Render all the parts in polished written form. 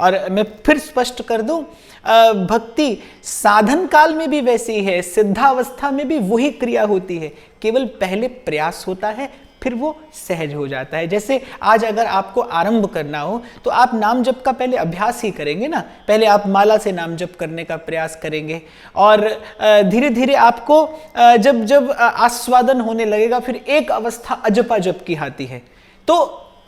और मैं फिर स्पष्ट कर दूं, भक्ति साधन काल में भी वैसी है, सिद्धावस्था में भी वही क्रिया होती है, केवल पहले प्रयास होता है फिर वो सहज हो जाता है। जैसे आज अगर आपको आरंभ करना हो तो आप नाम जप का पहले अभ्यास ही करेंगे ना, पहले आप माला से नाम जप करने का प्रयास करेंगे और धीरे धीरे आपको जब जब आस्वादन होने लगेगा, फिर एक अवस्था अजपा जप की आती है। तो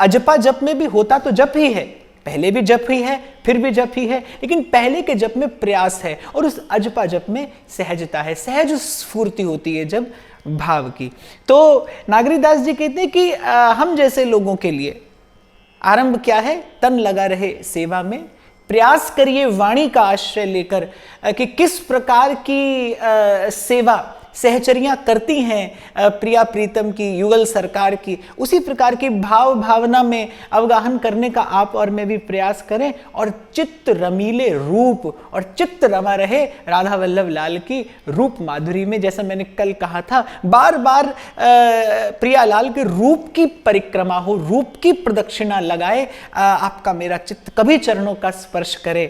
अजपा जप में भी होता तो जप ही है, पहले भी जप ही है फिर भी जप ही है, लेकिन पहले के जप में प्रयास है और उस अजपा जप में सहजता है, सहज स्फूर्ति होती है जब भाव की। तो नागरीदास जी कहते हैं कि हम जैसे लोगों के लिए आरंभ क्या है, तन लगा रहे सेवा में, प्रयास करिए वाणी का आश्रय लेकर कि किस प्रकार की सेवा सहचरियां करती हैं प्रिया प्रीतम की, युगल सरकार की, उसी प्रकार की भाव भावना में अवगाहन करने का आप और मैं भी प्रयास करें और चित्त रमीले रूप और चित्त रमा रहे राधा वल्लभ लाल की रूप माधुरी में। जैसा मैंने कल कहा था, बार बार प्रिया लाल के रूप की परिक्रमा हो, रूप की प्रदक्षिणा लगाए आपका मेरा चित्त, कभी चरणों का स्पर्श करे,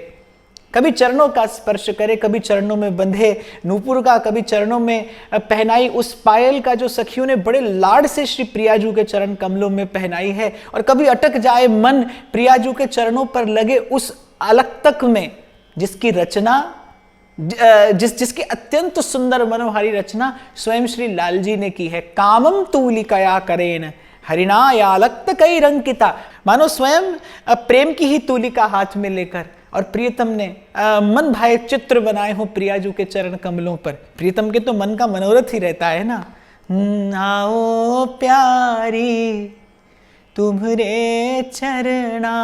कभी चरणों का स्पर्श करे, कभी चरणों में बंधे नूपुर का, कभी चरणों में पहनाई उस पायल का जो सखियों ने बड़े लाड से श्री प्रियाजू के चरण कमलों में पहनाई है, और कभी अटक जाए मन प्रियाजू के चरणों पर लगे उस अलक्तक में जिसकी रचना जिसकी अत्यंत सुंदर मनोहारी रचना स्वयं श्री लाल जी ने की है। कामम तूलिकया करेन हरिणायालक्त कई रंकिता, मानो स्वयं प्रेम की ही तूलिका हाथ में लेकर और प्रियतम ने मन भाए चित्र बनाए हो प्रियाजू के चरण कमलों पर। प्रियतम के तो मन का मनोरथ ही रहता है ना, आओ प्यारी तुम्हरे चरना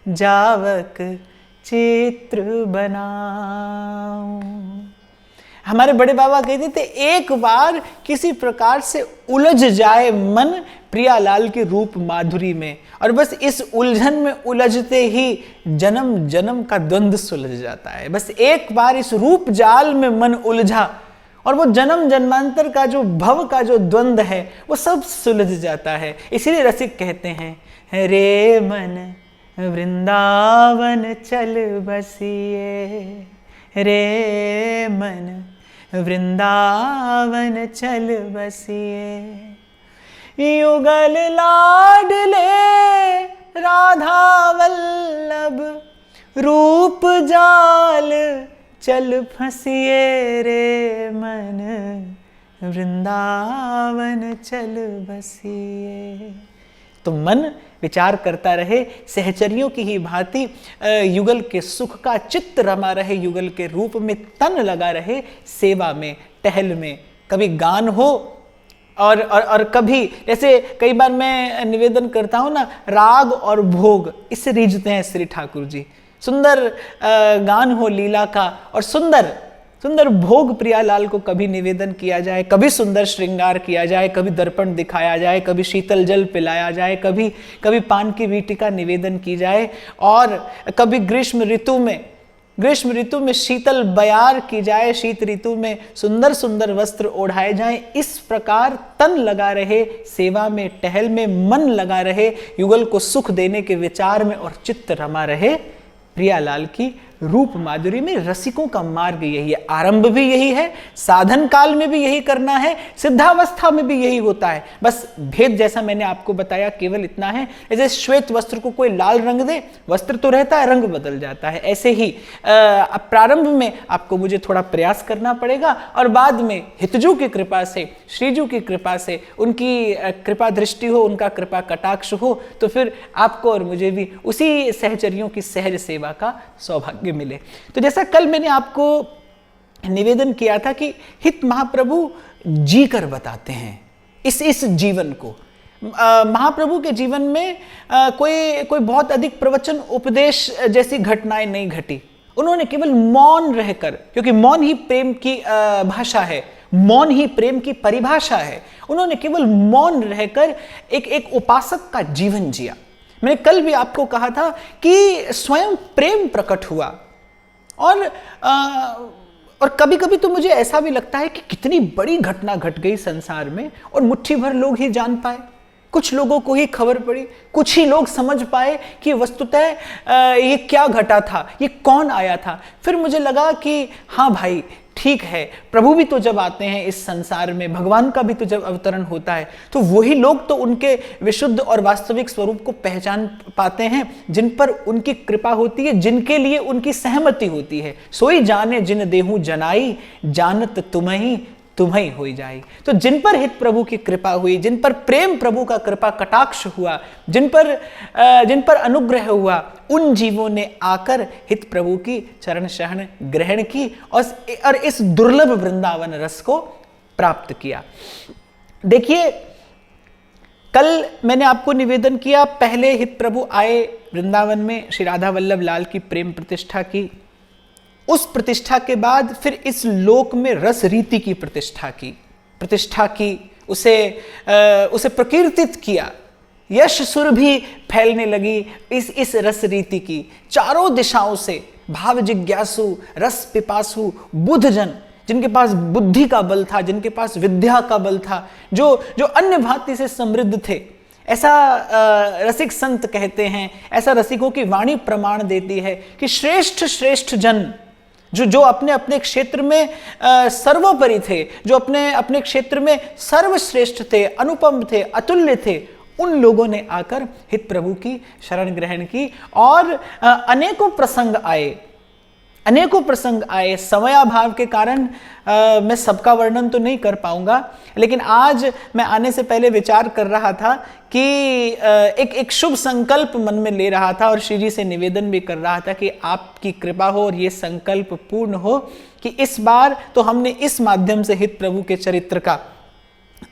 जावक चित्र बनाओ। हमारे बड़े बाबा कहते थे, एक बार किसी प्रकार से उलझ जाए मन प्रियालाल के रूप माधुरी में, और बस इस उलझन में उलझते ही जन्म जन्म का द्वंद्व सुलझ जाता है। बस एक बार इस रूप जाल में मन उलझा और वो जन्म जन्मांतर का जो भव का जो द्वंद्व है वो सब सुलझ जाता है। इसीलिए रसिक कहते हैं, रे मन वृंदावन चल बसिए, रे मन वृंदावन चल बसिए, युगल लाडले राधा वल्लभ रूप जाल चल फंसिए, रे मन वृंदावन चल बसिए। तो मन विचार करता रहे सहचरियों की ही भांति, युगल के सुख का चित्त रमा रहे युगल के रूप में, तन लगा रहे सेवा में, टहल में, कभी गान हो और कभी, जैसे कई बार मैं निवेदन करता हूँ ना, राग और भोग इससे रीझते हैं श्री ठाकुर जी। सुंदर गान हो लीला का और सुंदर सुंदर भोग प्रियालाल को कभी निवेदन किया जाए, कभी सुंदर श्रृंगार किया जाए, कभी दर्पण दिखाया जाए, कभी शीतल जल पिलाया जाए, कभी कभी पान की वीटिका निवेदन की जाए, और कभी ग्रीष्म ऋतु में शीतल बयार की जाए, शीत ऋतु में सुंदर सुंदर वस्त्र ओढ़ाए जाएं। इस प्रकार तन लगा रहे सेवा में, टहल में, मन लगा रहे युगल को सुख देने के विचार में, और चित्त रमा रहे प्रियालाल की रूप माधुरी में। रसिकों का मार्ग यही है, आरंभ भी यही है, साधन काल में भी यही करना है, सिद्धावस्था में भी यही होता है। बस भेद जैसा मैंने आपको बताया केवल इतना है, जैसे श्वेत वस्त्र को कोई लाल रंग दे, वस्त्र तो रहता है, रंग बदल जाता है, ऐसे ही प्रारंभ में आपको मुझे थोड़ा प्रयास करना पड़ेगा, और बाद में हितजू की कृपा से, श्रीजू की कृपा से, उनकी कृपा दृष्टि हो, उनका कृपा कटाक्ष हो, तो फिर आपको और मुझे भी उसी सहचरियों की सहज सेवा का सौभाग्य मिले। तो जैसा कल मैंने आपको निवेदन किया था कि हित महाप्रभु जी कर बताते हैं इस जीवन को। महाप्रभु के जीवन में कोई बहुत अधिक प्रवचन उपदेश जैसी घटनाएं नहीं घटी। उन्होंने केवल मौन रहकर, क्योंकि मौन ही प्रेम की भाषा है, मौन ही प्रेम की परिभाषा है, उन्होंने केवल मौन रहकर एक उपासक का जीवन जिया। मैंने कल भी आपको कहा था कि स्वयं प्रेम प्रकट हुआ, और कभी कभी तो मुझे ऐसा भी लगता है कि कितनी बड़ी घटना घट गई संसार में और मुट्ठी भर लोग ही जान पाए। कुछ लोगों को ही खबर पड़ी, कुछ ही लोग समझ पाए कि वस्तुतः ये क्या घटा था, ये कौन आया था। फिर मुझे लगा कि हाँ भाई ठीक है, प्रभु भी तो जब आते हैं इस संसार में, भगवान का भी तो जब अवतरण होता है, तो वही लोग तो उनके विशुद्ध और वास्तविक स्वरूप को पहचान पाते हैं जिन पर उनकी कृपा होती है, जिनके लिए उनकी सहमति होती है। सोई जाने जिन देहू जनाई, जानत तुम्हें हो जाई। तो जिन पर हित प्रभु की कृपा हुई, जिन पर प्रेम प्रभु का कृपा कटाक्ष हुआ, जिन पर अनुग्रह हुआ, उन जीवों ने आकर हित प्रभु की चरण शरण ग्रहण की और इस दुर्लभ वृंदावन रस को प्राप्त किया। देखिए, कल मैंने आपको निवेदन किया, पहले हित प्रभु आए वृंदावन में, श्री राधा वल्लभ लाल की प्रेम प्रतिष्ठा की। उस प्रतिष्ठा के बाद फिर इस लोक में रस रीति की प्रतिष्ठा की, उसे प्रकीर्तित किया, यश सुर भी फैलने लगी इस रस रीति की। चारों दिशाओं से भाव जिज्ञासु, रस पिपासु, बुद्धजन, जिनके पास बुद्धि का बल था, जिनके पास विद्या का बल था, जो अन्य भांति से समृद्ध थे, ऐसा रसिक संत कहते हैं, ऐसा रसिकों की वाणी प्रमाण देती है कि श्रेष्ठ जन जो अपने अपने क्षेत्र में सर्वोपरि थे, जो अपने क्षेत्र में सर्वश्रेष्ठ थे, अनुपम थे, अतुल्य थे, उन लोगों ने आकर हित प्रभु की शरण ग्रहण की। और अनेकों प्रसंग आए। समयाभाव के कारण मैं सबका वर्णन तो नहीं कर पाऊंगा, लेकिन आज मैं आने से पहले विचार कर रहा था कि एक शुभ संकल्प मन में ले रहा था और श्री जी से निवेदन भी कर रहा था कि आपकी कृपा हो और ये संकल्प पूर्ण हो कि इस बार तो हमने इस माध्यम से हित प्रभु के चरित्र का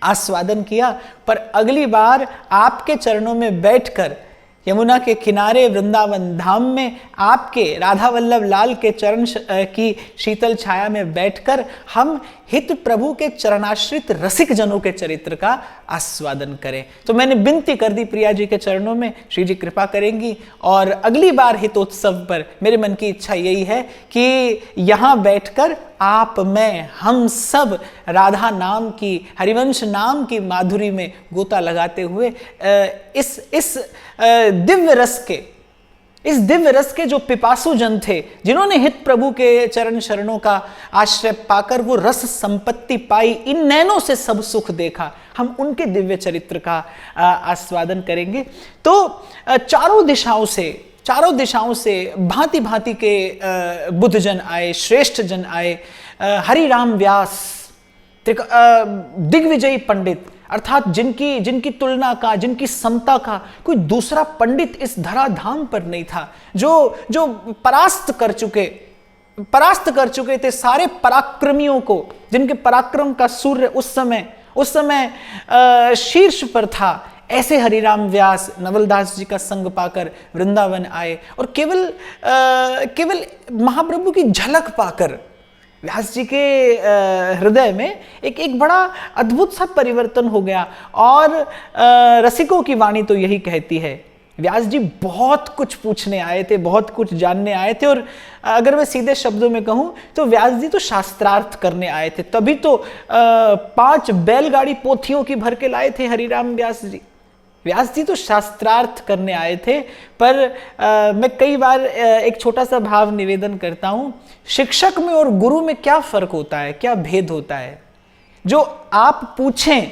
आस्वादन किया, पर अगली बार आपके चरणों में बैठकर यमुना के किनारे वृंदावन धाम में आपके राधा वल्लभ लाल के चरण की शीतल छाया में बैठकर हम हित प्रभु के चरणाश्रित रसिक जनों के चरित्र का आस्वादन करें। तो मैंने विनती कर दी प्रिया जी के चरणों में, श्री जी कृपा करेंगी और अगली बार हितोत्सव पर मेरे मन की इच्छा यही है कि यहाँ बैठकर आप, मैं, हम सब राधा नाम की, हरिवंश नाम की माधुरी में गोता लगाते हुए इस दिव्य रस के जो पिपासु जन थे, जिन्होंने हित प्रभु के चरण शरणों का आश्रय पाकर वो रस संपत्ति पाई, इन नैनों से सब सुख देखा, हम उनके दिव्य चरित्र का आस्वादन करेंगे। तो चारों दिशाओं से भांति भांति के बुद्धजन आए, श्रेष्ठ जन आए। हरिराम व्यास, दिग्विजयी पंडित, अर्थात जिनकी तुलना का, जिनकी समता का कोई दूसरा पंडित इस धराधाम पर नहीं था, जो परास्त कर चुके थे सारे पराक्रमियों को, जिनके पराक्रम का सूर्य उस समय शीर्ष पर था। ऐसे हरिराम व्यास नवलदास जी का संग पाकर वृंदावन आए और केवल महाप्रभु की झलक पाकर व्यास जी के हृदय में एक बड़ा अद्भुत सा परिवर्तन हो गया। और रसिकों की वाणी तो यही कहती है, व्यास जी बहुत कुछ पूछने आए थे, बहुत कुछ जानने आए थे, और अगर मैं सीधे शब्दों में कहूं तो व्यास जी तो शास्त्रार्थ करने आए थे, तभी तो 5 बैलगाड़ी पोथियों की भर के लाए थे हरिराम व्यास जी। व्यास जी तो शास्त्रार्थ करने आए थे। पर मैं कई बार एक छोटा सा भाव निवेदन करता हूं, शिक्षक में और गुरु में क्या फर्क होता है, क्या भेद होता है? जो आप पूछें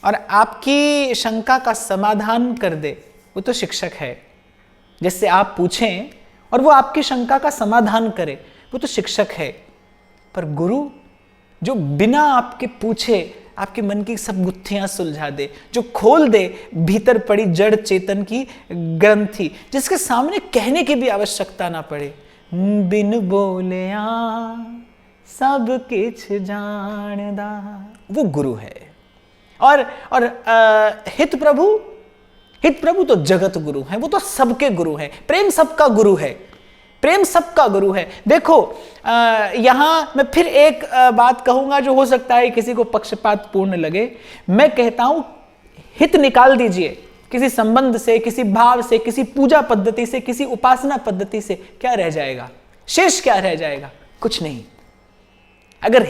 और आपकी शंका का समाधान कर दे, वो तो शिक्षक है। जिससे आप पूछें और वो आपकी शंका का समाधान करे, वो तो शिक्षक है। पर गुरु जो बिना आपके पूछे आपके मन की सब गुत्थियां सुलझा दे, जो खोल दे भीतर पड़ी जड़ चेतन की ग्रंथि, जिसके सामने कहने की भी आवश्यकता ना पड़े, बिन बोलिया सब किछ जानदा, वो गुरु है। और हित प्रभु तो जगत गुरु हैं, वो तो सबके गुरु हैं। प्रेम सबका गुरु है, प्रेम सबका गुरु है। देखो यहां मैं फिर एक बात कहूंगा जो हो सकता है किसी को पक्षपात पूर्ण लगे। मैं कहता हूं हित निकाल दीजिए किसी संबंध से, किसी भाव से, किसी पूजा पद्धति से, किसी उपासना पद्धति से, क्या रह जाएगा? शेष क्या रह जाएगा? कुछ नहीं। अगर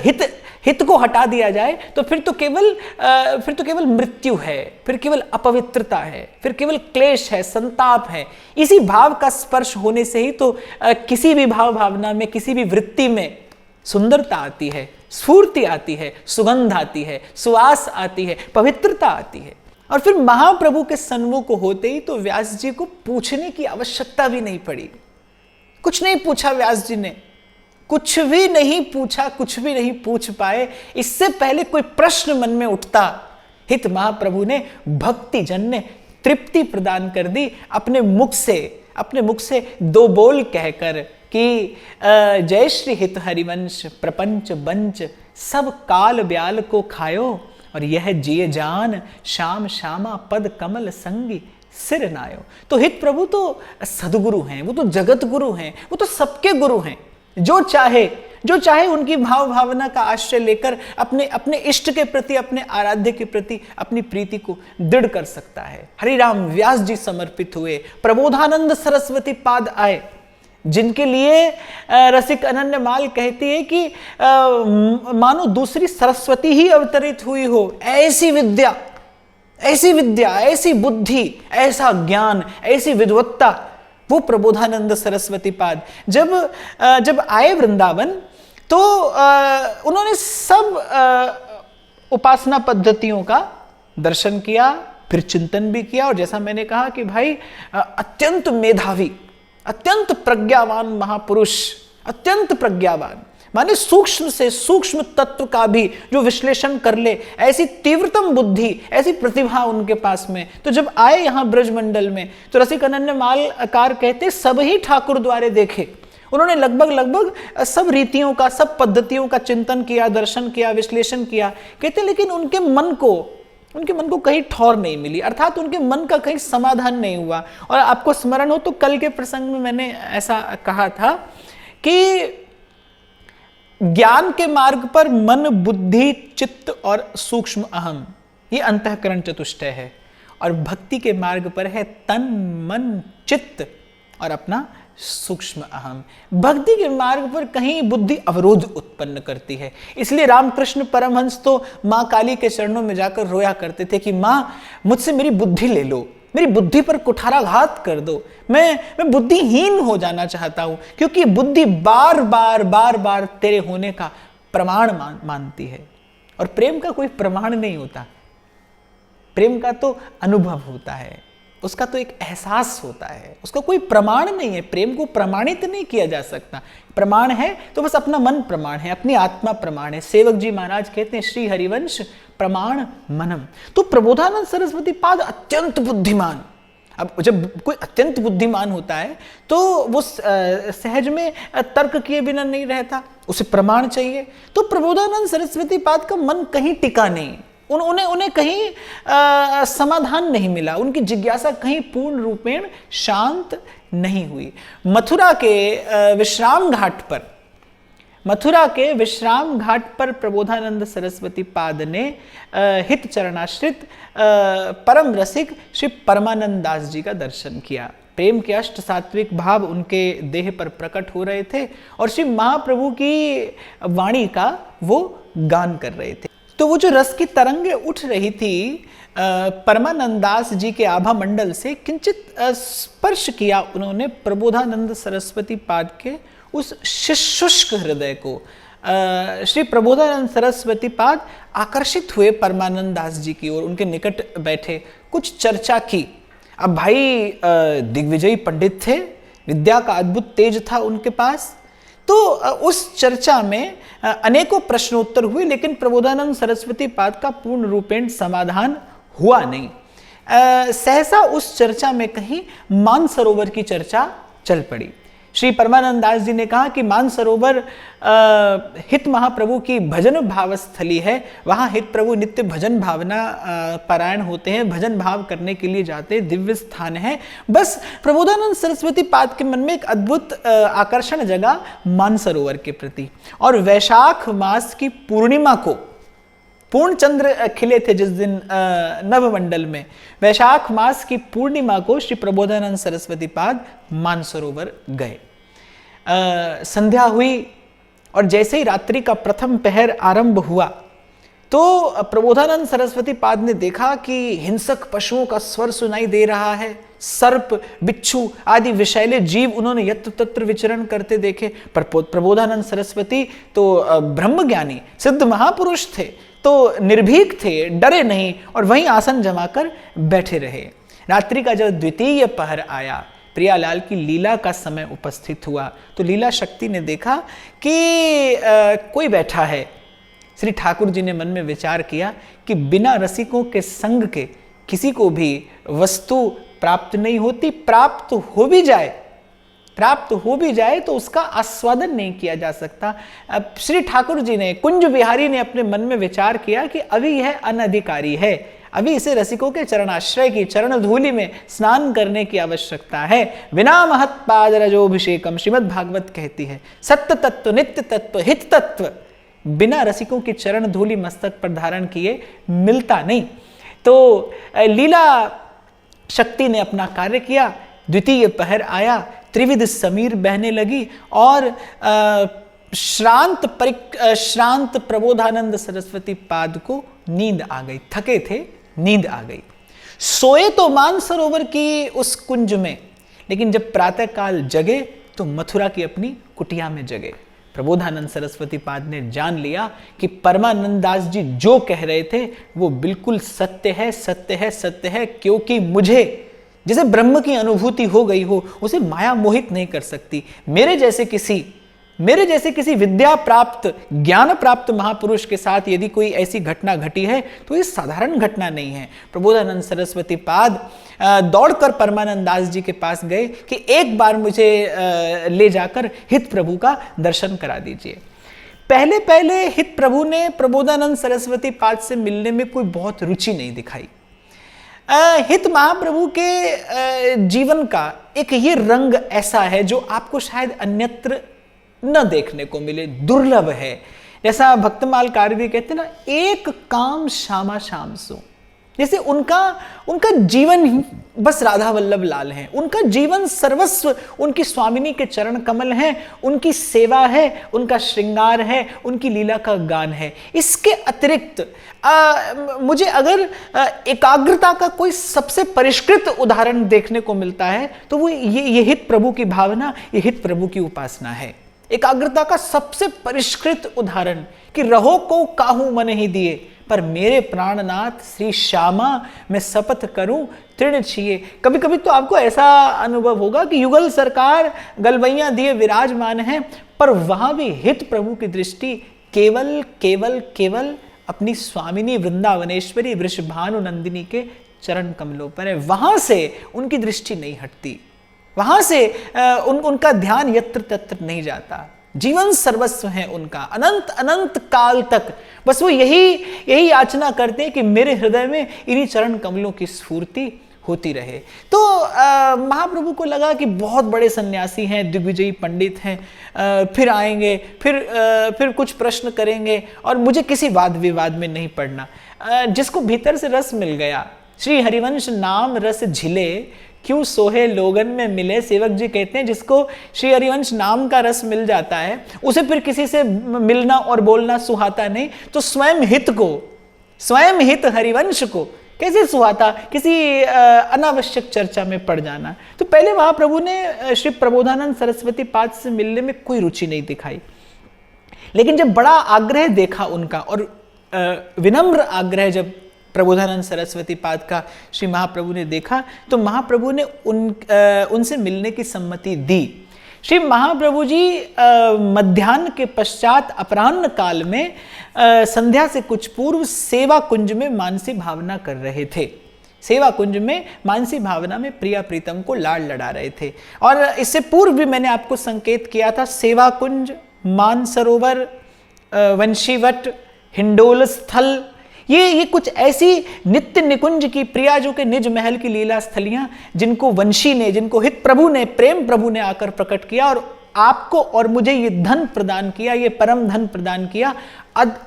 हित को हटा दिया जाए तो फिर तो केवल मृत्यु है, फिर केवल अपवित्रता है, फिर केवल क्लेश है, संताप है। इसी भाव का स्पर्श होने से ही तो किसी भी भाव भावना में, किसी भी वृत्ति में सुंदरता आती है, स्फूर्ति आती है, सुगंध आती है, सुवास आती है, पवित्रता आती है। और फिर महाप्रभु के सन्मुख होते ही तो व्यास जी को पूछने की आवश्यकता भी नहीं पड़ी। कुछ नहीं पूछा व्यास जी ने, कुछ भी नहीं पूछा, कुछ भी नहीं पूछ पाए। इससे पहले कोई प्रश्न मन में उठता, हित महाप्रभु ने भक्ति जन ने तृप्ति प्रदान कर दी अपने मुख से दो बोल कहकर कि जय श्री हित हरिवंश प्रपंच बंच सब काल ब्याल को खायो और यह जिए जान श्याम श्यामा पद कमल संगी सिर नायो। तो हित प्रभु तो सदगुरु हैं, वो तो जगत गुरु हैं, वो तो सबके गुरु हैं। जो चाहे उनकी भाव भावना का आश्रय लेकर अपने इष्ट के प्रति, अपने आराध्य के प्रति अपनी प्रीति को दृढ़ कर सकता है। हरिराम व्यास जी समर्पित हुए, प्रबोधानंद सरस्वती पाद आए, जिनके लिए रसिक अनन्य माल कहती है कि मानो दूसरी सरस्वती ही अवतरित हुई हो। ऐसी विद्या, ऐसी बुद्धि, ऐसा ज्ञान, ऐसी विद्वत्ता वो प्रबोधानंद सरस्वती पाद जब आए वृंदावन तो उन्होंने सब उपासना पद्धतियों का दर्शन किया, फिर चिंतन भी किया। और जैसा मैंने कहा कि भाई अत्यंत मेधावी, अत्यंत प्रज्ञावान महापुरुष, अत्यंत प्रज्ञावान माने सूक्ष्म से सूक्ष्म तत्व का भी जो विश्लेषण कर ले, ऐसी तीव्रतम बुद्धि, ऐसी प्रतिभा उनके पास में। तो जब आए यहाँ ब्रजमंडल में तो रसिक अनन्य मालकार कहते सब ही ठाकुर द्वारे देखे। उन्होंने लगभग सब रीतियों का, सब पद्धतियों का चिंतन किया, दर्शन किया, विश्लेषण किया। कहते लेकिन उनके मन को कहीं ठौर नहीं मिली, अर्थात उनके मन का कहीं समाधान नहीं हुआ। और आपको स्मरण हो तो कल के प्रसंग में मैंने ऐसा कहा था कि ज्ञान के मार्ग पर मन, बुद्धि, चित्त और सूक्ष्म अहम, ये अंतःकरण चतुष्टय है। और भक्ति के मार्ग पर है तन, मन, चित्त और अपना सूक्ष्म अहम। भक्ति के मार्ग पर कहीं बुद्धि अवरोध उत्पन्न करती है। इसलिए रामकृष्ण परमहंस तो माँ काली के चरणों में जाकर रोया करते थे कि माँ मुझसे मेरी बुद्धि ले लो, मेरी बुद्धि पर कुठाराघात कर दो, मैं बुद्धिहीन हो जाना चाहता हूं, क्योंकि बुद्धि बार बार तेरे होने का प्रमाण मानती है। और प्रेम का कोई प्रमाण नहीं होता, प्रेम का तो अनुभव होता है, उसका तो एक एहसास होता है, उसका कोई प्रमाण नहीं है। प्रेम को प्रमाणित नहीं किया जा सकता। प्रमाण है तो बस अपना मन प्रमाण है, अपनी आत्मा प्रमाण है। सेवक जी महाराज कहते हैं श्री हरिवंश प्रमाण मनम। तो प्रबोधानंद सरस्वती पाद अत्यंत बुद्धिमान। अब जब कोई अत्यंत बुद्धिमान होता है तो वो सहज में तर्क किए बिना नहीं रहता, उसे प्रमाण चाहिए। तो प्रबोधानंद सरस्वती पाद का मन कहीं टिका नहीं, उन्हें कहीं समाधान नहीं मिला, उनकी जिज्ञासा कहीं पूर्ण रूपेण शांत नहीं हुई। मथुरा के विश्राम घाट पर प्रबोधानंद सरस्वती पाद ने हित चरणाश्रित परम रसिक श्री परमानंद दास जी का दर्शन किया। प्रेम के अष्ट सात्विक भाव उनके देह पर प्रकट हो रहे थे और श्री महाप्रभु की वाणी का वो गान कर रहे थे। तो वो जो रस की तरंगे उठ रही थी परमानंद दास जी के आभा मंडल से किंचित स्पर्श किया उन्होंने प्रबोधानंद सरस्वती पाद के उस शुष्क हृदय को। श्री प्रबोधानंद सरस्वती पाद आकर्षित हुए परमानंद दास जी की ओर, उनके निकट बैठे, कुछ चर्चा की। अब भाई दिग्विजयी पंडित थे, विद्या का अद्भुत तेज था उनके पास, तो उस चर्चा में अनेकों प्रश्नोत्तर हुए, लेकिन प्रबोधानंद सरस्वती पाद का पूर्ण रूपेण समाधान हुआ नहीं। सहसा उस चर्चा में कहीं मानसरोवर की चर्चा चल पड़ी। श्री परमानंद दास जी ने कहा कि मानसरोवर हित महाप्रभु की भजन भावस्थली है, वहाँ हित प्रभु नित्य भजन भावना पारायण होते हैं, भजन भाव करने के लिए जाते हैं, दिव्य स्थान है। बस प्रबोधानंद सरस्वती पाद के मन में एक अद्भुत आकर्षण जगा मानसरोवर के प्रति। और वैशाख मास की पूर्णिमा को, पूर्ण चंद्र खिले थे जिस दिन नवमंडल में, वैशाख मास की पूर्णिमा को श्री प्रबोधानंद सरस्वती पाद मानसरोवर गए। संध्या हुई और जैसे ही रात्रि का प्रथम पहर आरंभ हुआ तो प्रबोधानंद सरस्वती पाद ने देखा कि हिंसक पशुओं का स्वर सुनाई दे रहा है। सर्प, बिच्छू आदि विषैले जीव उन्होंने यत्र तत्र विचरण करते देखे। पर प्रबोधानंद सरस्वती तो ब्रह्मज्ञानी सिद्ध महापुरुष थे, तो निर्भीक थे, डरे नहीं और वहीं आसन जमाकर बैठे रहे। रात्रि का जब द्वितीय पहर आया, प्रियालाल की लीला का समय उपस्थित हुआ, तो लीला शक्ति ने देखा कि कोई बैठा है। श्री ठाकुर जी ने मन में विचार किया कि बिना रसिकों के संग के किसी को भी वस्तु प्राप्त नहीं होती। प्राप्त हो भी जाए तो उसका आस्वादन नहीं किया जा सकता। अब श्री ठाकुर जी ने, कुंज बिहारी ने अपने मन में विचार किया कि अभी यह अनधिकारी है, अभी इसे रसिकों के चरणाश्रय की चरण धूलि में स्नान करने की आवश्यकता है। विना महत पाद रजोभिषेकम, श्रीमद् भागवत कहती है, सत्य तत्व, नित्य तत्व, हित तत्व बिना रसिकों की चरण धूलि मस्तक पर धारण किए मिलता नहीं। तो लीला शक्ति ने अपना कार्य किया। द्वितीय पहर आया, त्रिविध समीर बहने लगी और श्रांत प्रबोधानंद सरस्वती पाद को नींद आ गई। थके थे, नींद आ गई। सोए तो मानसरोवर की उस कुंज में, लेकिन जब प्रातःकाल जगे तो मथुरा की अपनी कुटिया में जगे। प्रबोधानंद सरस्वती पाद ने जान लिया कि परमानंद दास जी जो कह रहे थे वो बिल्कुल सत्य है, सत्य है, सत्य है। क्योंकि मुझे जिसे ब्रह्म की अनुभूति हो गई हो उसे माया मोहित नहीं कर सकती। मेरे जैसे किसी विद्या प्राप्त, ज्ञान प्राप्त महापुरुष के साथ यदि कोई ऐसी घटना घटी है तो ये साधारण घटना नहीं है। प्रबोधानंद सरस्वती पाद दौड़कर परमानंद दास जी के पास गए कि एक बार मुझे ले जाकर हित प्रभु का दर्शन करा दीजिए। पहले हित प्रभु ने प्रबोधानंद सरस्वती पाद से मिलने में कोई बहुत रुचि नहीं दिखाई। हित महाप्रभु के जीवन का एक ये रंग ऐसा है जो आपको शायद अन्यत्र न देखने को मिले, दुर्लभ है। जैसा भक्तमाल कारवी कहते हैं ना, एक काम श्यामा श्याम सो। जैसे उनका जीवन ही बस राधा वल्लभ लाल है। उनका जीवन सर्वस्व उनकी स्वामिनी के चरण कमल हैं, उनकी सेवा है, उनका श्रृंगार है, उनकी लीला का गान है। इसके अतिरिक्त मुझे अगर एकाग्रता का कोई सबसे परिष्कृत उदाहरण देखने को मिलता है तो वो ये हित प्रभु की भावना, ये हित प्रभु की उपासना है। एकाग्रता का सबसे परिष्कृत उदाहरण कि रहो को काहू मन ही दिए, पर मेरे प्राणनाथ श्री श्यामा मैं शपथ करूं तृण छिए। कभी कभी तो आपको ऐसा अनुभव होगा कि युगल सरकार गलबैया दिए विराजमान है, पर वहां भी हित प्रभु की दृष्टि केवल केवल केवल अपनी स्वामिनी वृंदावनेश्वरी वृषभानु नंदिनी के चरण कमलों पर है। वहां से उनकी दृष्टि नहीं हटती, वहां से उनका ध्यान यत्र तत्र नहीं जाता। जीवन सर्वस्व है उनका, अनंत अनंत काल तक बस वो यही याचना करते हैं कि मेरे हृदय में इन्हीं चरण कमलों की स्फूर्ति होती रहे। तो महाप्रभु को लगा कि बहुत बड़े सन्यासी हैं, दिग्विजयी पंडित हैं, फिर आएंगे, फिर कुछ प्रश्न करेंगे और मुझे किसी वाद विवाद में नहीं पड़ना। जिसको भीतर से रस मिल गया, श्री हरिवंश नाम रस झिले क्यों सोहे लोगन में मिले। सेवक जी कहते हैं जिसको श्री हरिवंश नाम का रस मिल जाता है उसे फिर किसी से मिलना और बोलना सुहाता नहीं। तो स्वयं हित हरिवंश को कैसे सुहाता, किसी अनावश्यक चर्चा में पड़ जाना। तो पहले महाप्रभु ने श्री प्रबोधानंद सरस्वती पाद से मिलने में कोई रुचि नहीं दिखाई, लेकिन जब बड़ा आग्रह देखा उनका और विनम्र आग्रह जब प्रबोधानंद सरस्वती पाद का श्री महाप्रभु ने देखा तो महाप्रभु ने उनसे मिलने की सम्मति दी। श्री महाप्रभु जी मध्याह्न के पश्चात अपराह्न काल में संध्या से कुछ पूर्व सेवा कुंज में मानसी भावना कर रहे थे। सेवा कुंज में मानसी भावना में प्रिया प्रीतम को लाड़ लड़ा रहे थे। और इससे पूर्व भी मैंने आपको संकेत किया था, सेवा कुंज, मानसरोवर, वंशीवट, हिंडोल स्थल, ये कुछ ऐसी नित्य निकुंज की प्रिया जो के निज महल की लीला स्थलियां जिनको वंशी ने, जिनको हित प्रभु ने, प्रेम प्रभु ने आकर प्रकट किया और आपको और मुझे ये धन प्रदान किया, ये परम धन प्रदान किया।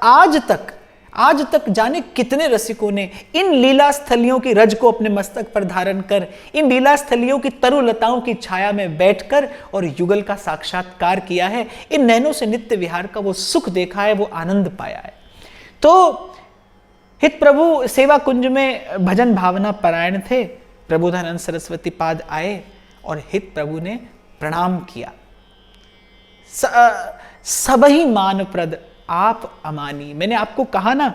आज तक आज तक जाने कितने रसिकों ने इन लीला स्थलियों की रज को अपने मस्तक पर धारण कर, इन लीला स्थलियों की तरुलताओं की छाया में बैठकर और युगल का साक्षात्कार किया है। इन नैनों से नित्य विहार का वो सुख देखा है, वो आनंद पाया है। तो हित प्रभु सेवा कुंज में भजन भावना परायण थे। प्रबोधानंद सरस्वती पाद आए और हित प्रभु ने प्रणाम किया। सबही मानप्रद आप अमानी। मैंने आपको कहा ना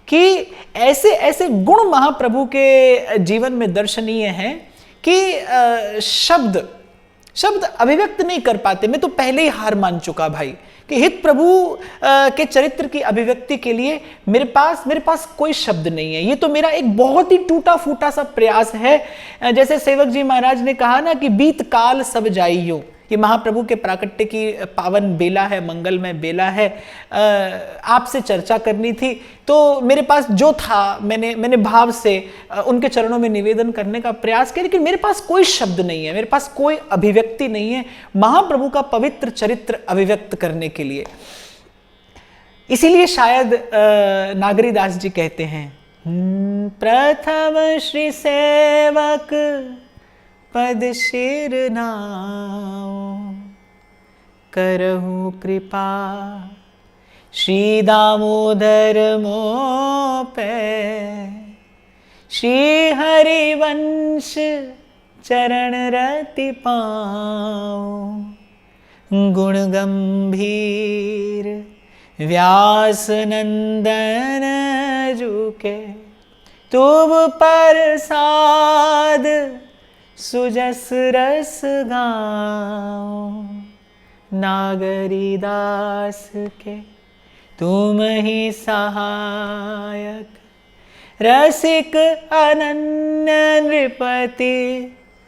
कि ऐसे ऐसे गुण महाप्रभु के जीवन में दर्शनीय हैं कि शब्द अभिव्यक्त नहीं कर पाते। मैं तो पहले ही हार मान चुका भाई कि हित प्रभु के चरित्र की अभिव्यक्ति के लिए मेरे पास कोई शब्द नहीं है। ये तो मेरा एक बहुत ही टूटा फूटा सा प्रयास है। जैसे सेवक जी महाराज ने कहा ना कि बीत काल सब जाइयो, ये महाप्रभु के प्राकट्य की पावन बेला है, मंगलमय बेला है। आपसे चर्चा करनी थी तो मेरे पास जो था मैंने भाव से उनके चरणों में निवेदन करने का प्रयास किया, लेकिन मेरे पास कोई शब्द नहीं है, मेरे पास कोई अभिव्यक्ति नहीं है महाप्रभु का पवित्र चरित्र अभिव्यक्त करने के लिए। इसीलिए शायद नागरीदास जी कहते हैं, प्रथम श्री सेवक पद शिर नाओ, करहु कृपा श्री दामोदर मोह पे, श्री हरिवंश चरण रति पाओ, गुण गंभीर व्यास नंदन जुके, तुम प्रसाद सुजस रस गाओ, नागरी दास के तुम ही सहायक, रसिक अनन्य नृपति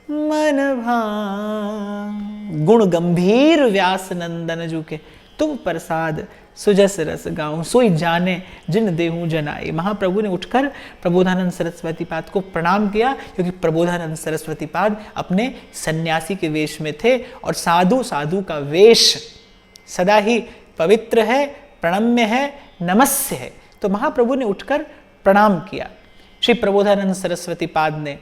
मन भाव, गुण गंभीर व्यास नंदन जू के तुम प्रसाद सुजस रस गाऊं, सोई जाने जिन देहूं जनाई। महाप्रभु ने उठकर प्रबोधानंद सरस्वती पाद को प्रणाम किया, क्योंकि प्रबोधानंद सरस्वती पाद अपने सन्यासी के वेश में थे और साधु का वेश सदा ही पवित्र है, प्रणम्य है, नमस्य है। तो महाप्रभु ने उठकर प्रणाम किया। श्री प्रबोधानंद सरस्वती पाद ने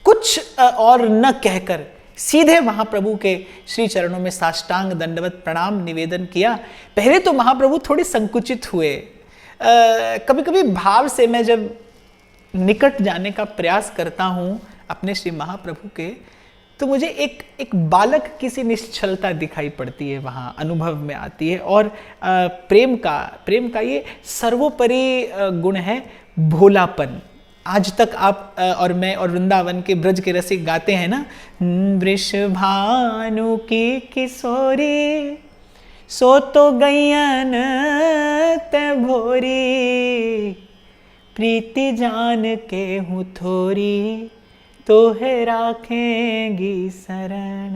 कुछ और न कहकर सीधे महाप्रभु के श्री चरणों में साष्टांग दंडवत प्रणाम निवेदन किया। पहले तो महाप्रभु थोड़े संकुचित हुए। कभी कभी भाव से मैं जब निकट जाने का प्रयास करता हूँ अपने श्री महाप्रभु के, तो मुझे एक बालक की सी निश्चलता दिखाई पड़ती है, वहाँ अनुभव में आती है। और प्रेम का ये सर्वोपरि गुण है भोलापन। आज तक आप और मैं और वृंदावन के ब्रज के रसिक गाते हैं ना, वृषभानु की किशोरी सो तो गैयन ते भोरी, प्रीति जान के हूँ थोरी तो है राखेंगी शरण।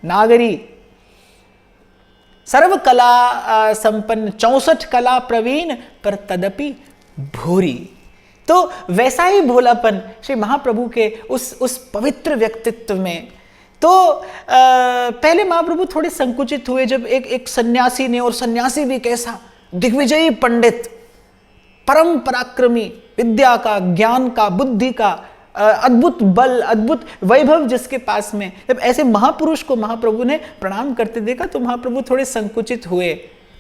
नागरी सर्व कला संपन्न 64 कला प्रवीण पर तदपि भोरी। तो वैसा ही भोलापन श्री महाप्रभु के उस पवित्र व्यक्तित्व में। तो पहले महाप्रभु थोड़े संकुचित हुए जब एक सन्यासी ने, और सन्यासी भी कैसा, दिग्विजयी पंडित, परम पराक्रमी, विद्या का, ज्ञान का, बुद्धि का अद्भुत बल, अद्भुत वैभव जिसके पास में, जब ऐसे महापुरुष को महाप्रभु ने प्रणाम करते देखा तो महाप्रभु थोड़े संकुचित हुए।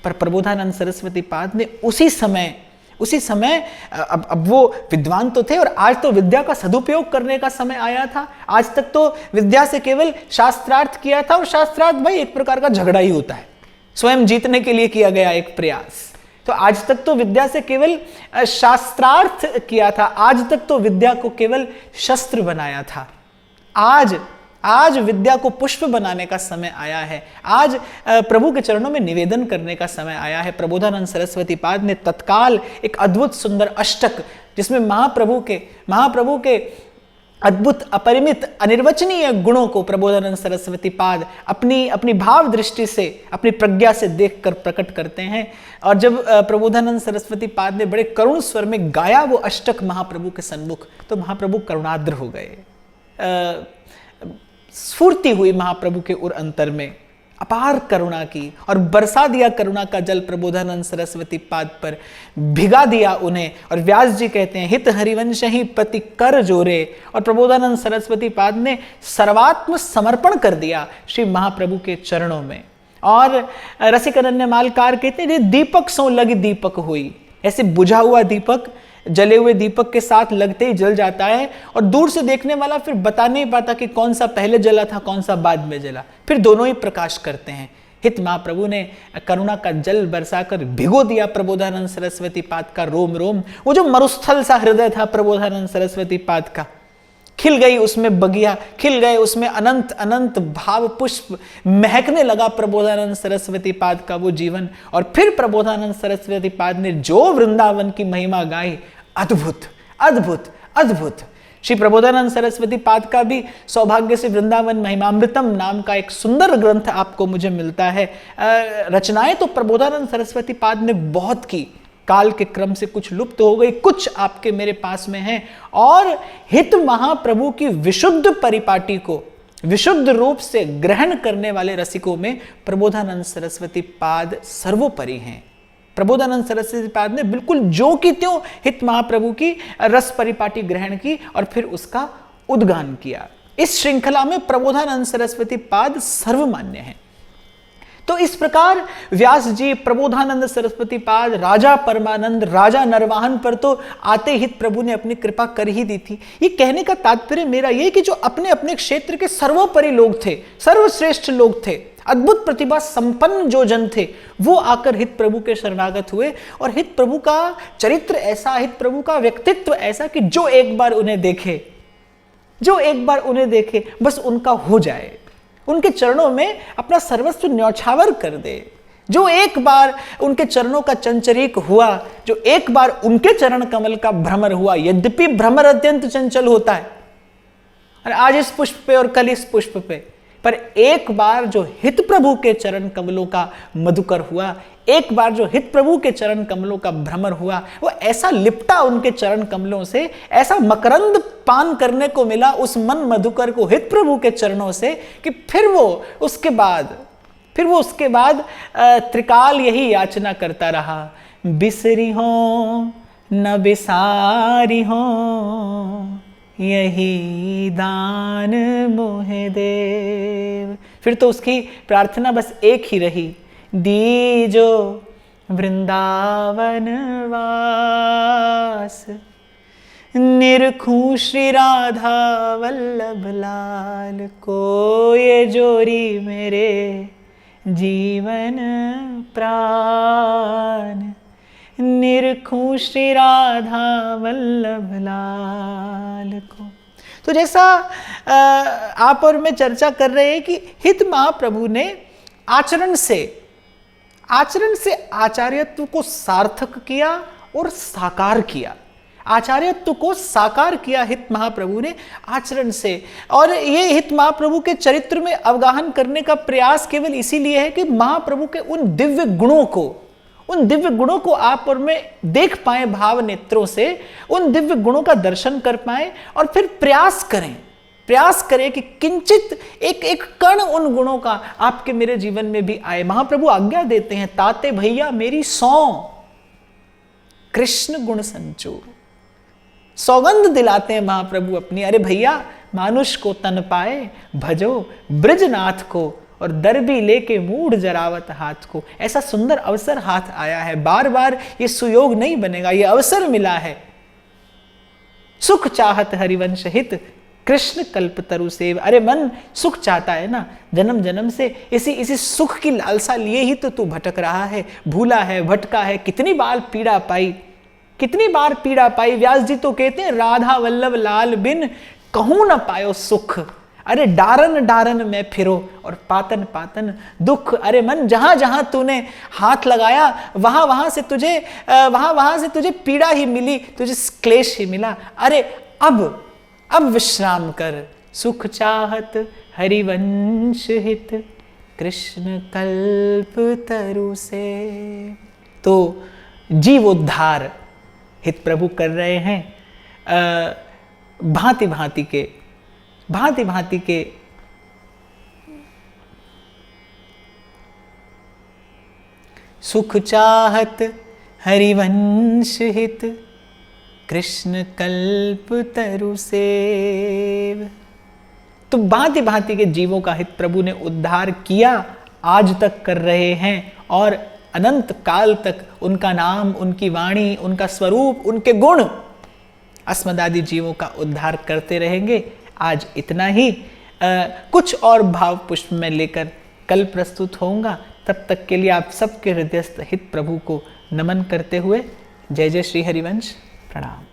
पर प्रबोधानंद सरस्वती पाद ने उसी समय अब वो विद्वान तो थे, और आज तो विद्या का सदुपयोग करने का समय आया था। आज तक तो विद्या से केवल शास्त्रार्थ किया था, और शास्त्रार्थ भाई एक प्रकार का झगड़ा ही होता है, स्वयं जीतने के लिए किया गया एक प्रयास। तो आज तक तो विद्या से केवल शास्त्रार्थ किया था, आज तक तो विद्या को केवल शस्त्र बनाया था। आज विद्या को पुष्प बनाने का समय आया है। आज प्रभु के चरणों में निवेदन करने का समय आया है। प्रबोधानंद सरस्वती पाद ने तत्काल एक अद्भुत सुंदर अष्टक, जिसमें महाप्रभु के अद्भुत, अपरिमित, अनिर्वचनीय गुणों को प्रबोधानंद सरस्वती पाद अपनी भाव दृष्टि से, अपनी प्रज्ञा से देखकर प्रकट करते हैं। और जब प्रबोधानंद सरस्वती पाद ने बड़े करुण स्वर में गाया वो अष्टक महाप्रभु के सन्मुख, तो महाप्रभु करुणाद्र हो गए। स्फूर्ति हुई महाप्रभु के उर अंतर में, अपार करुणा की और बरसा दिया करुणा का जल प्रबोधानंद सरस्वती पाद पर, भिगा दिया उन्हें। और व्यास जी कहते हैं हित हरिवंश ही पति कर जोरे, और प्रबोधानंद सरस्वती पाद ने सर्वात्म समर्पण कर दिया श्री महाप्रभु के चरणों में। और रसिक अनन्य मालकार कहते हैं दीपक सो लग दीपक हुई, ऐसे बुझा हुआ दीपक जले हुए दीपक के साथ लगते ही जल जाता है, और दूर से देखने वाला फिर बता नहीं पाता कि कौन सा पहले जला था कौन सा बाद में जला, फिर दोनों ही प्रकाश करते हैं। हित महाप्रभु ने करुणा का जल बरसाकर भिगो दिया प्रबोधानंद सरस्वती पाद का रोम रोम। वो जो मरुस्थल सा हृदय था प्रबोधानंद सरस्वती पाद का, खिल गई उसमें बगिया, खिल गए उसमें अनंत अनंत भाव पुष्प, महकने लगा प्रबोधानंद सरस्वती पाद का वो जीवन। और फिर प्रबोधानंद सरस्वती पाद ने जो वृंदावन की महिमा गाई, अद्भुत अद्भुत अद्भुत। श्री प्रबोधानंद सरस्वती पाद का भी सौभाग्य से वृंदावन महिमामृतम नाम का एक सुंदर ग्रंथ आपको मुझे मिलता है। रचनाएं तो प्रबोधानंद सरस्वती पाद ने बहुत की, काल के क्रम से कुछ लुप्त हो गई, कुछ आपके मेरे पास में हैं। और हित महाप्रभु की विशुद्ध परिपाटी को विशुद्ध रूप से ग्रहण करने वाले रसिकों में प्रबोधानंद सरस्वती पाद सर्वोपरि हैं। प्रबोधानंद सरस्वती पाद ने बिल्कुल जो की त्यों हित महाप्रभु की रस परिपाटी ग्रहण की और फिर उसका उद्गान किया। इस श्रृंखला में प्रबोधानंद सरस्वती पाद सर्वमान्य है। तो इस प्रकार व्यास जी प्रबोधानंद सरस्वती पाद, राजा परमानंद, राजा नरवाहन पर तो आते हित प्रभु ने अपनी कृपा कर ही दी थी। ये कहने का तात्पर्य मेरा ये कि जो अपने अपने क्षेत्र के सर्वोपरि लोग थे, सर्वश्रेष्ठ लोग थे, अद्भुत प्रतिभा संपन्न जो जन थे, वो आकर हित प्रभु के शरणागत हुए। और हित प्रभु का चरित्र ऐसा, हित प्रभु का व्यक्तित्व ऐसा कि जो एक बार उन्हें देखे बस उनका हो जाए, उनके चरणों में अपना सर्वस्व न्यौछावर कर दे। जो एक बार उनके चरणों का चंचरीक हुआ, जो एक बार उनके चरण कमल का भ्रमर हुआ, यद्यपि भ्रमर अत्यंत चंचल होता है, और आज इस पुष्प पे और कल इस पुष्प पे, पर एक बार जो हित प्रभु के चरण कमलों का मधुकर हुआ, एक बार जो हित प्रभु के चरण कमलों का भ्रमर हुआ, वो ऐसा लिपटा उनके चरण कमलों से, ऐसा मकरंद पान करने को मिला उस मन मधुकर को हित प्रभु के चरणों से, कि फिर वो उसके बाद त्रिकाल यही याचना करता रहा, बिसरी हो न बिसारी हो, यही दान मोहे देव। फिर तो उसकी प्रार्थना बस एक ही रही, दीजो वृंदावन वास, निरखूं श्री राधा वल्लभ लाल को, ये जोरी मेरे जीवन प्राण, निरखूं श्री राधा वल्लभ लाल को। तो जैसा आप और मैं चर्चा कर रहे हैं कि हित महाप्रभु ने आचरण से आचार्यत्व को सार्थक किया और साकार किया। आचार्यत्व को साकार किया हित महाप्रभु ने आचरण से। और ये हित महाप्रभु के चरित्र में अवगाहन करने का प्रयास केवल इसीलिए है कि महाप्रभु के उन दिव्य गुणों को आप और मैं देख पाए भाव नेत्रों से, उन दिव्य गुणों का दर्शन कर पाए, और फिर प्रयास करें कि किंचित एक कण उन गुणों का आपके मेरे जीवन में भी आए। महाप्रभु आज्ञा देते हैं, ताते भैया मेरी सौ कृष्ण गुण संचो, सौगंध दिलाते हैं महाप्रभु अपनी, अरे भैया मानुष को तन पाए भजो ब्रजनाथ को, और दरबी लेके मूढ़ जरावत हाथ को। ऐसा सुंदर अवसर हाथ आया है, बार बार ये सुयोग नहीं बनेगा, ये अवसर मिला है। सुख चाहत हरिवंश हित कृष्ण कल्पतरु सेव। अरे मन सुख चाहता है ना, जन्म जन्म से इसी सुख की लालसा लिए ही तो तू भटक रहा है, भूला है, भटका है, कितनी बार पीड़ा पाई। व्यास जी तो कहते हैं, राधा वल्लभ लाल बिन कहूं न पायो सुख। अरे डारन डारन में फिरो और पातन पातन दुख। अरे मन जहां जहां तूने हाथ लगाया वहां से तुझे पीड़ा ही मिली, तुझे क्लेश ही मिला। अरे अब विश्राम कर, सुख चाहत हरिवंश हित कृष्ण कल्प तरु से। तो जीवोद्धार हित प्रभु कर रहे हैं, भांति भांति के सुख चाहत हरिवंश हित, कृष्ण कल्प तरु सेव। तो भांति भांति के जीवों का हित प्रभु ने उद्धार किया, आज तक कर रहे हैं और अनंत काल तक उनका नाम, उनकी वाणी, उनका स्वरूप, उनके गुण अस्मदादि जीवों का उद्धार करते रहेंगे। आज इतना ही। कुछ और भाव पुष्प में लेकर कल प्रस्तुत होऊंगा। तब तक के लिए आप सबके हृदयस्थ हित प्रभु को नमन करते हुए जय जय श्री हरिवंश, प्रणाम।